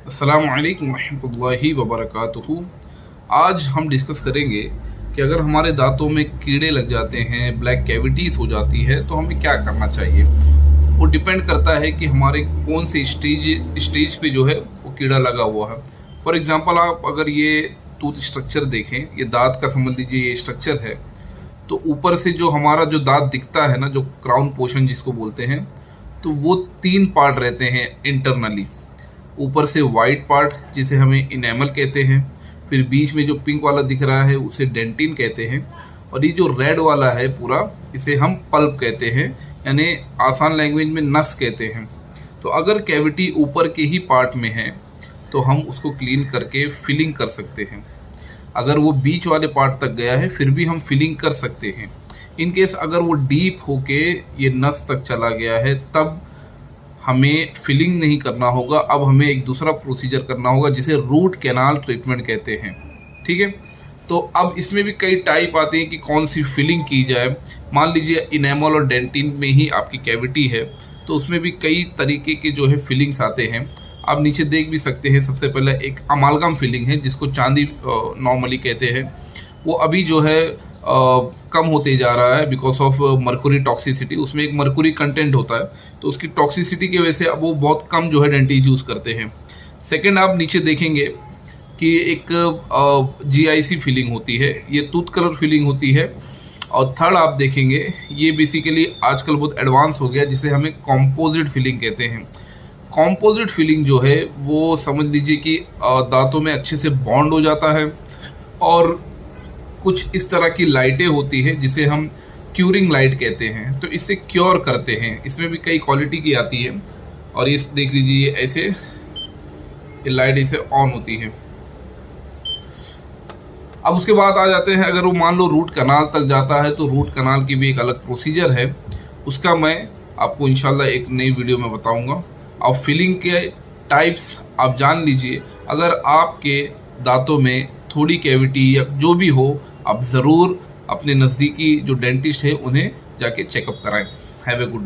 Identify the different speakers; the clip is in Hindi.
Speaker 1: अस्सलामु अलैकुम रहमतुल्लाहि व बरकातुहू। आज हम डिस्कस करेंगे कि अगर हमारे दांतों में कीड़े लग जाते हैं, ब्लैक कैविटीज़ हो जाती है, तो हमें क्या करना चाहिए। वो डिपेंड करता है कि हमारे कौन से स्टेज पे जो है वो कीड़ा लगा हुआ है। फॉर एग्ज़ाम्पल आप अगर ये टूथ स्ट्रक्चर देखें, ये दांत का समझ लीजिए ये स्ट्रक्चर है, तो ऊपर से जो हमारा जो दांत दिखता है ना, जो क्राउन पोर्शन जिसको बोलते हैं, तो वो 3 पार्ट रहते हैं इंटरनली। ऊपर से वाइट पार्ट जिसे हमें इनेमल कहते हैं, फिर बीच में जो पिंक वाला दिख रहा है उसे डेंटिन कहते हैं, और ये जो रेड वाला है पूरा, इसे हम पल्प कहते हैं, यानी आसान लैंग्वेज में नस कहते हैं। तो अगर कैविटी ऊपर के ही पार्ट में है तो हम उसको क्लीन करके फिलिंग कर सकते हैं। अगर वो बीच वाले पार्ट तक गया है फिर भी हम फिलिंग कर सकते हैं। इन केस अगर वो डीप होके ये नस तक चला गया है तब हमें फिलिंग नहीं करना होगा। अब हमें एक दूसरा प्रोसीजर करना होगा जिसे रूट कैनाल ट्रीटमेंट कहते हैं। ठीक है, तो अब इसमें भी कई टाइप आते हैं कि कौन सी फिलिंग की जाए। मान लीजिए इनेमल और डेंटिन में ही आपकी कैविटी है तो उसमें भी कई तरीके के जो है फिलिंग्स आते हैं। आप नीचे देख भी सकते हैं। सबसे पहले एक अमालगम फिलिंग है जिसको चांदी नॉर्मली कहते हैं। वो अभी जो है कम होते जा रहा है बिकॉज ऑफ मर्कुरी टॉक्सिसिटी। उसमें एक मर्कुरी कंटेंट होता है, तो उसकी टॉक्सिसिटी की वजह से अब वो बहुत कम जो है डेंटिस्ट यूज़ करते हैं। सेकंड, आप नीचे देखेंगे कि एक GIC फिलिंग होती है, ये टूथ कलर फिलिंग होती है। और थर्ड आप देखेंगे, ये बेसिकली आजकल बहुत एडवांस हो गया, जिसे हमें कॉम्पोजिट फिलिंग कहते हैं। कॉम्पोजिट फिलिंग जो है वो समझ लीजिए कि दांतों में अच्छे से बॉन्ड हो जाता है, और कुछ इस तरह की लाइटें होती है जिसे हम क्यूरिंग लाइट कहते हैं, तो इससे क्योर करते हैं। इसमें भी कई क्वालिटी की आती है, और ये देख लीजिए ऐसे ये लाइट इसे ऑन होती है। अब उसके बाद आ जाते हैं, अगर वो मान लो रूट कनाल तक जाता है तो रूट कनाल की भी एक अलग प्रोसीजर है, उसका मैं आपको इंशाल्लाह एक नई वीडियो में बताऊंगा। अब फिलिंग के टाइप्स आप जान लीजिए। अगर आपके दांतों में थोड़ी कैविटी या जो भी हो, आप ज़रूर अपने नज़दीकी जो डेंटिस्ट है उन्हें जाके चेकअप कराएं। Have a good